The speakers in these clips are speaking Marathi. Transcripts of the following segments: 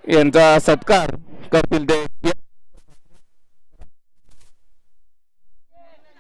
यांचा सत्कार करतील ते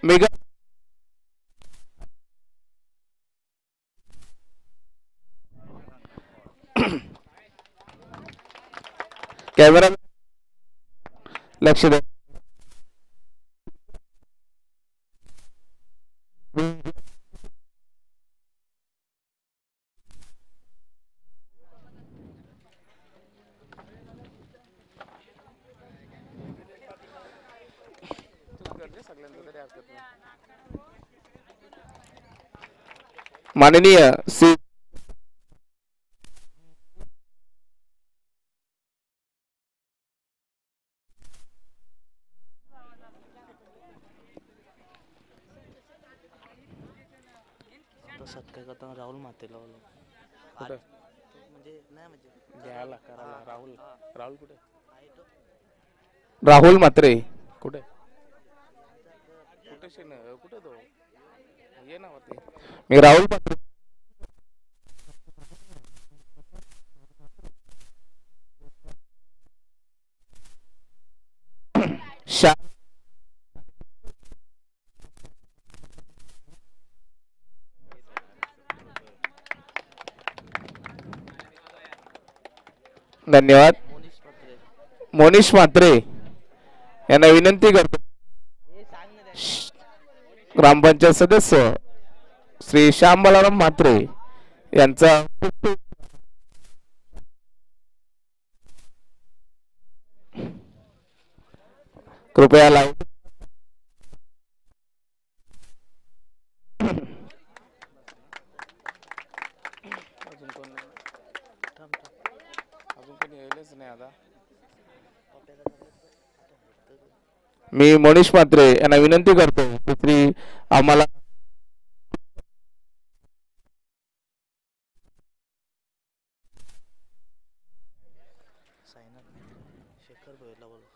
मेगा कॅमेरा लक्ष द्या. माननीय श्री सत्कार करताना राहुल मातेला बोललो. कुठे म्हणजे नाही म्हणजे घ्यायला करायला राहुल राहुल कुठे राहुल म्हात्रे कुठे कुठे कुठे तो ये ना वरती मी राहुल म्हात्रे शा धन्यवाद. मोनिश पत्रे. मोनिश म्हात्रे यांना विनंती करतो. ग्रामपंचायत सदस्य श्री श्याम बलाराम म्हात्रे यांचा कृपया लाईव्ह मी मोनिश म्हात्रे यांना विनंती करतो की श्री आम्हाला शेखर भोयरला बोललो.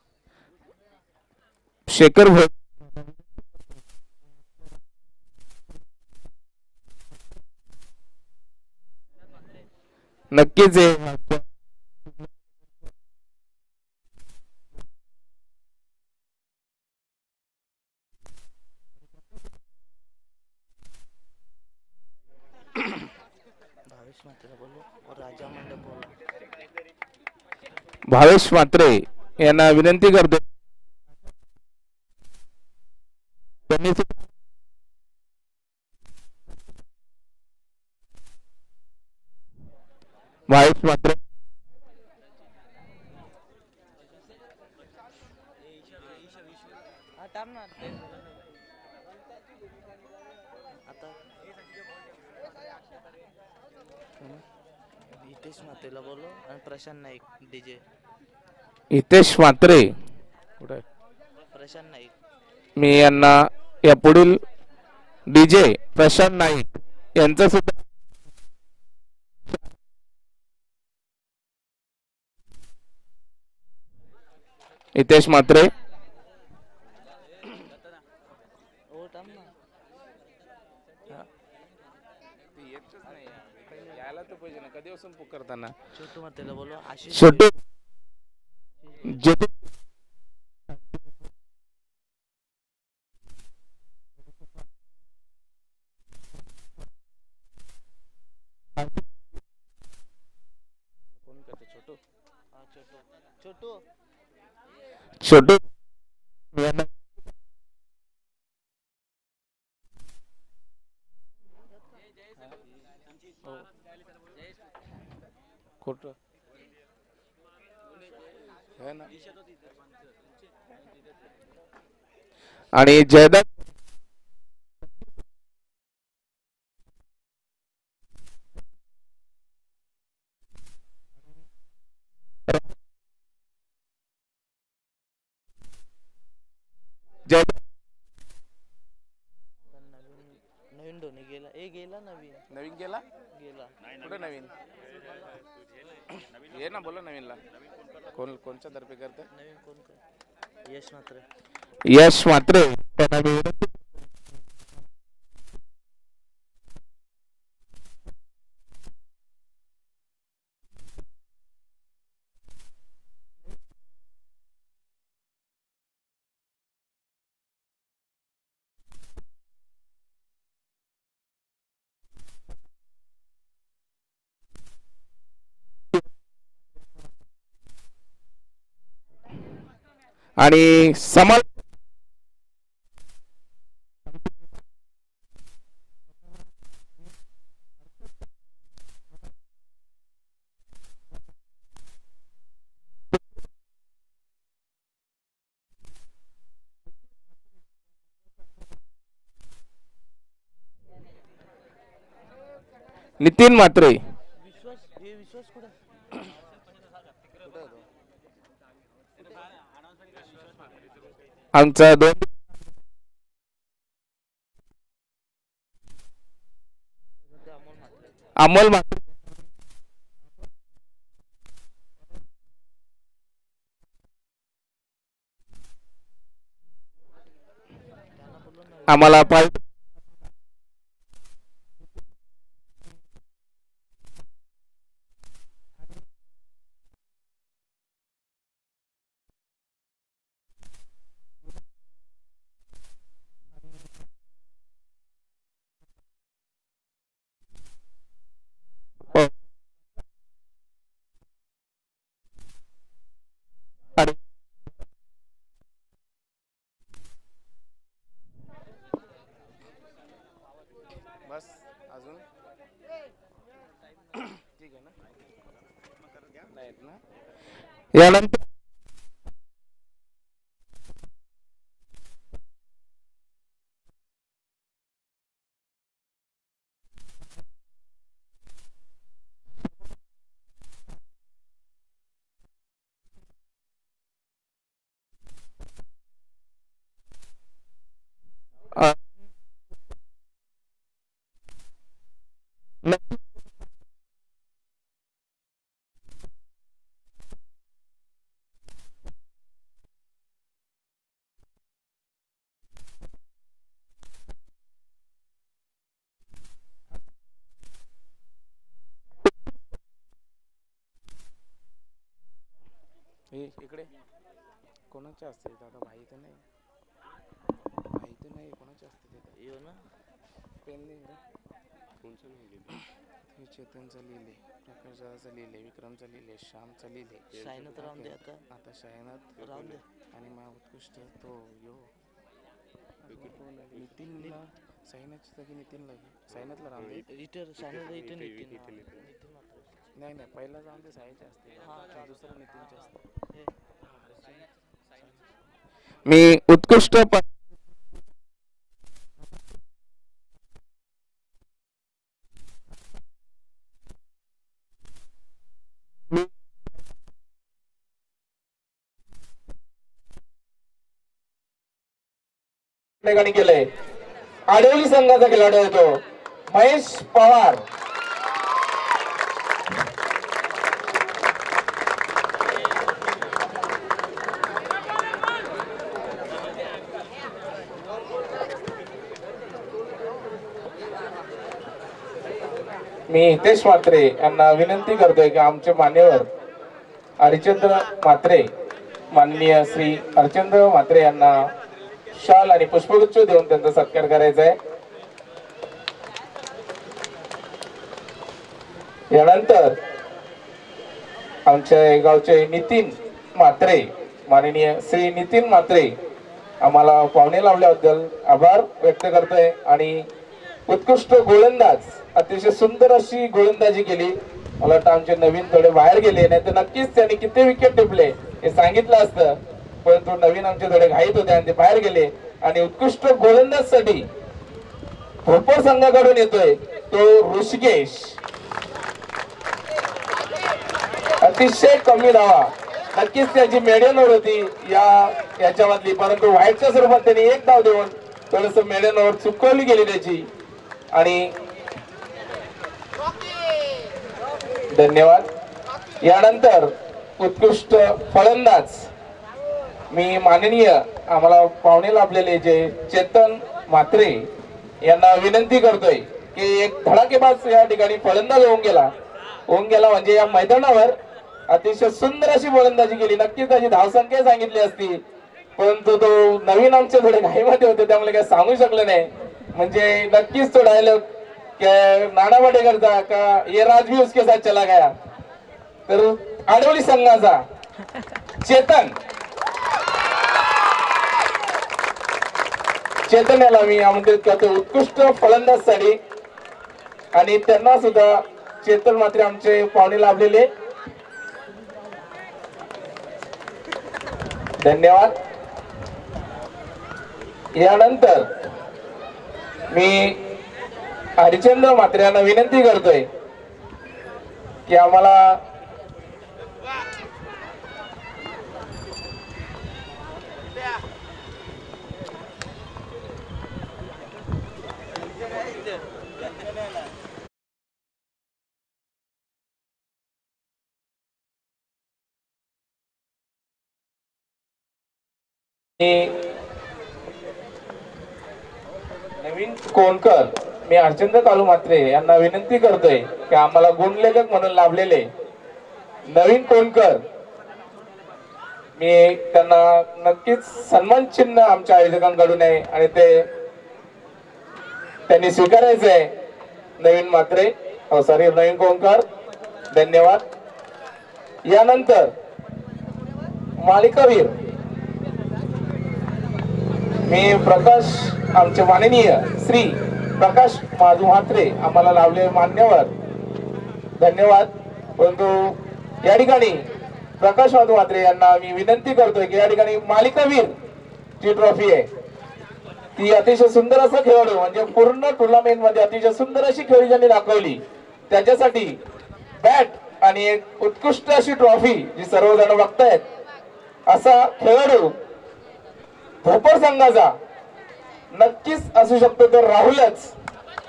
शेखर भोय नक्कीच आहे. भावेश मातेला बोललो और राजा मंडप बोललो. भावेश म्हात्रे यांना विनंती करतो त्यांनी भावेश म्हात्रे आता हितेश मातेला बोललो आणि प्रशांत नाईक डीजे. हितेश म्हात्रे कुठे प्रशांत नाईक. मी यांना या पुढील डीजे प्रशांत नाईक यांचा सुद्धा हितेश म्हात्रे हो थांब ना. यायला तर पाहिजे ना कधी असून करताना छोटू मातेला बोललो. आशिष छोटू जे कोण करते छोटू हा छोटू छोटू छोटू यांना खोट है ना आणि जयदत्त जयदत्त नवीन धोनी गेला. गेला नवीन. नवीन गेला गेला कुठे नवीन ये ना बोला नवीनला कोण कोणच्या तर्फे करते नवीन कोण कोण. यश मात्रे. यश म्हात्रे त्यांना मी विनंती आणि समाल नितीन म्हात्रे विश्वास कुठं आमचा दोन अमोल म्हात्रे आम्हाला बस अजून ठीक आहे ना नाही ना यानंतर हे इकडे कोणाचे असते दादा भाई तर नाही कोणाचे असते ते येऊ ना पेन नाही रे कोणचं लिहिले हे चेतनचं लिहिले प्रकाश दादाचं लिहिले विक्रमचं लिहिले श्यामचं लिहिले सायनात राहून दे आता शायनात राहून दे आणि मा उत्कृष्ट तो यो नितीनला सायनाची जागी नितीन लागे सायनातला राहून दे इटर सायनात इथं नितीन नाही पहिला जाऊन ते सायचे असते हा दुसरं नितीनचे असते मी उत्कृष्ट ठिकाणी केलंय. आडवली संघाचा खेळाडू होतो महेश पवार. मी हितेश म्हात्रे यांना विनंती करतोय की आमचे मान्यवर हरिचंद्र म्हात्रे माननीय श्री हरिचंद्र म्हात्रे यांना शाल आणि पुष्पगुच्छ देऊन त्यांचा सत्कार करायचा आहे. यानंतर आमच्या गावचे नितीन म्हात्रे माननीय श्री नितीन म्हात्रे आम्हाला पाहुणे लावल्याबद्दल आभार व्यक्त करतोय आणि उत्कृष्ट गोलंदाज अतिशय सुंदर अशी गोलंदाजी केली. मला वाटतं आमचे नवीन थोडे बाहेर गेले नाही तर नक्कीच त्यांनी किती विकेट टिपले हे सांगितलं असतं, परंतु नवीन आमचे थोडे घाईत होते आणि ते बाहेर गेले. आणि उत्कृष्ट गोलंदाज साठी भोपर संघाकडून येतोय तो ऋषिकेश. अतिशय कमी धावा, नक्कीच त्याची मेडन होती याच्यामधली, परंतु व्हाईटच्या स्वरूपात त्यांनी एक धाव देऊन थोडस मेडन चुकवली गेली त्याची. आणि धन्यवाद. यानंतर उत्कृष्ट फलंदाज मी माननीय आम्हाला पाहुणे लाभलेले जे चेतन म्हात्रे यांना विनंती करतोय की एक धडाकेबाज या ठिकाणी फलंदाज होऊन गेला म्हणजे या मैदानावर अतिशय सुंदर अशी गोलंदाजी केली. नक्कीच त्याची धावसंख्या सांगितली असती, परंतु तो नवीन आमचे थोडे घाईमध्ये होते त्यामुळे काही सांगू शकले नाही. म्हणजे नक्कीच तो डायलॉग नाना पाटेकरचा का ये राज भी उसके साथ चला गया. तर आडवली संघाचा चेतन चेतन याला मी आमंत्रित करतो उत्कृष्ट फलंदाजसाठी आणि त्यांना सुद्धा चेतन मात्रे आमचे पाहुणे लाभलेले. धन्यवाद. यानंतर मी हरिचंद्र म्हात्रे यांना विनंती करतोय की आम्हाला नवीन कोणकर मी हरचंद्र कालू म्हात्रे यांना विनंती करतोय की आम्हाला गुणलेखक म्हणून लाभलेले नवीन कोणकर मी त्यांना नक्कीच सन्मान चिन्ह आमच्या आयोजकांकडून आहे आणि ते त्यांनी स्वीकारायचं आहे. नवीन म्हात्रे सॉरी नवीन कोणकर धन्यवाद. यानंतर मालिकावीर मी प्रकाश आमचे माननीय श्री प्रकाश माधू म्हात्रे आम्हाला लाभले मान्यवर धन्यवाद. परंतु या ठिकाणी प्रकाश माधू म्हात्रे यांना मी विनंती करतोय की या ठिकाणी मालिकावीर जी ट्रॉफी आहे ती अतिशय सुंदर असं खेळाडू म्हणजे पूर्ण टुर्नामेंट मध्ये अतिशय सुंदर अशी खेळी ज्यांनी दाखवली त्याच्यासाठी बॅट आणि एक उत्कृष्ट अशी ट्रॉफी जी सर्वजण बघतायत असा खेळाडू भोपर संघाचा नक्कीच असू शकतो तर राहुलच.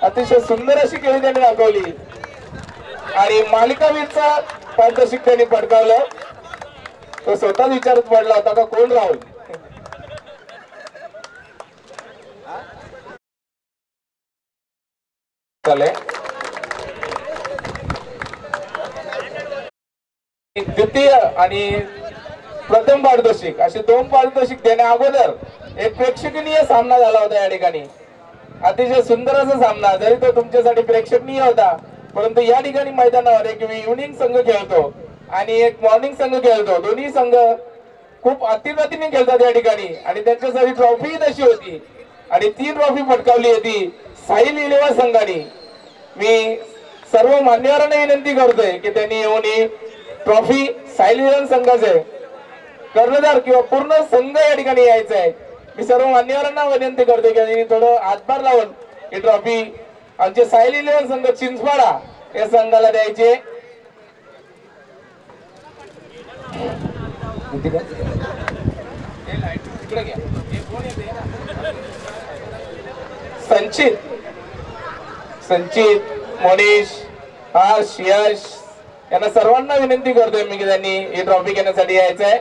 अतिशय सुंदर अशी खेळी त्यांनी दाखवली आणि मालिकावीरचा पारितोषिक त्यांनी पटकावलं. तो स्वतःच विचारत पडला होता का कोण राहुल. द्वितीय आणि प्रथम पारितोषिक असे 2 पारितोषिक देण्या अगोदर एक प्रेक्षणीय सामना झाला होता या ठिकाणी. अतिशय सुंदर असा सामना जरी तो तुमच्यासाठी प्रेक्षणीय होता परंतु या ठिकाणी मैदानावर एक इव्हिनिंग संघ खेळतो आणि एक मॉर्निंग संघ खेळतो. दोन्ही संघ खूप अतिगतीने खेळतात या ठिकाणी आणि त्यांच्यासाठी ट्रॉफी तशी होती आणि ती ट्रॉफी पटकावली होती साहिल इलेवा संघाने. मी सर्व मान्यवरांना विनंती करतोय की त्यांनी येऊन ही ट्रॉफी साहिल इलेवन संघाचे कर्णधार किंवा पूर्ण संघ या ठिकाणी यायचा आहे. मी सर्व मान्यवरांना विनंती करतोय की त्यांनी थोडं हातभार लावून ही ट्रॉफी आमचे साहिल इलेवन संघ चिंचपाडा या संघाला द्यायचे. संचित मनीष हर्ष यश यांना सर्वांना विनंती करतोय मी की त्यांनी ही ट्रॉफी घेण्यासाठी यायचं आहे.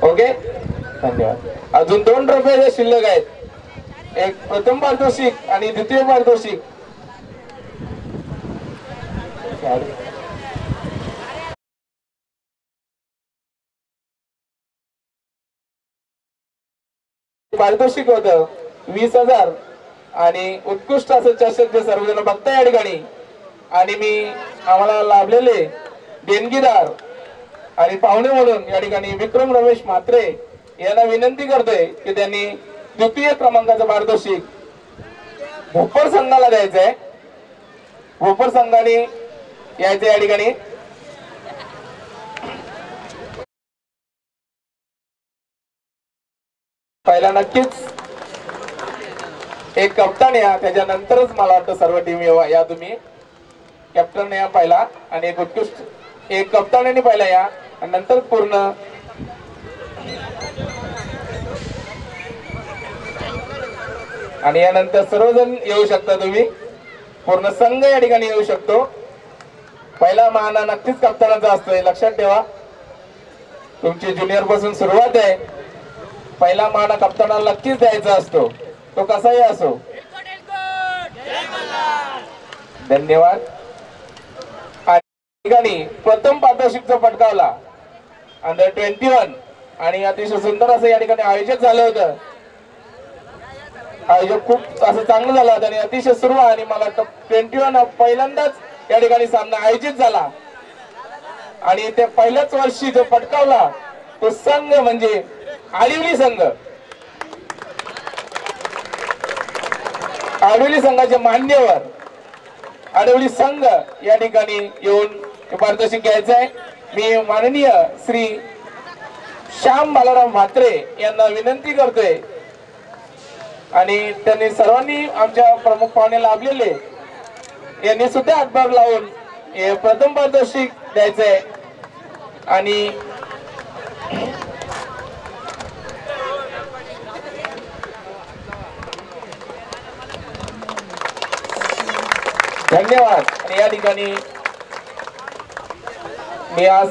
ओके धन्यवाद. अजून 2 ट्रॉफी शिल्लक आहेत. एक प्रथम पारितोषिक आणि द्वितीय पारितोषिक. पारितोषिक होतं 20,000 आणि उत्कृष्ट असं चषक जे सर्वजण बघताय या ठिकाणी आणि मी आम्हाला लाभलेले देणगीदार आणि पाहुणे म्हणून या ठिकाणी विक्रम रमेश म्हात्रे यांना विनंती करतोय की त्यांनी द्वितीय क्रमांकाचं पारितोषिक भोपर संघाला द्यायचंय. भोपर संघाने यायचं या ठिकाणी. पहिला नक्कीच एक कप्तान या त्याच्यानंतरच मला वाटतं सर्व टीम या. तुम्ही कॅप्टन या पहिला आणि एक उत्कृष्ट एक कप्तानाने पहिला या आणि नंतर पूर्ण आणि यानंतर सर्वजण येऊ शकता. तुम्ही पूर्ण संघ या ठिकाणी येऊ शकतो. पहिला मान नक्कीच कप्तानाचा असतोय लक्षात ठेवा. तुमची ज्युनियर पासून सुरुवात आहे. पहिला मान कप्तानाला नक्कीच द्यायचा असतो तो कसाही असो. धन्यवाद. ठिकाणी प्रथम पारितोषिकचा पटकावला अंडर 21 आणि अतिशय सुंदर असं या ठिकाणी आयोजक झालं होतं. आयोजक खूप असं चांगलं झालं होतं आणि अतिशय सुरुवात आणि मला वाटतं 21 पहिल्यांदाच या ठिकाणी सामना आयोजित झाला आणि त्या पहिल्याच वर्षी जो पटकावला तो संघ म्हणजे आडिवली संघ. आडिवली संघाचे मान्यवर आडिवली संघ या ठिकाणी येऊन पारितोषिक घ्यायचं आहे. मी माननीय श्री श्याम बालाराम म्हात्रे यांना विनंती करतोय आणि त्यांनी सर्वांनी आमच्या प्रमुख पाहुणे लाभलेले यांनी सुद्धा हातभार लावून हे प्रथम पारितोषिक द्यायचंय. आणि धन्यवाद. आणि या ठिकाणी मी हा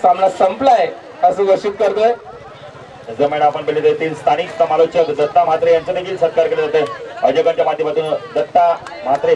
सामना संपलाय असं घोषित करतोय. जमेन आपण पहिले येथील स्थानिक समालोचक दत्ता म्हात्रे यांचा देखील सत्कार केला जातोय. आयोजकांच्या माध्यमातून दत्ता म्हात्रे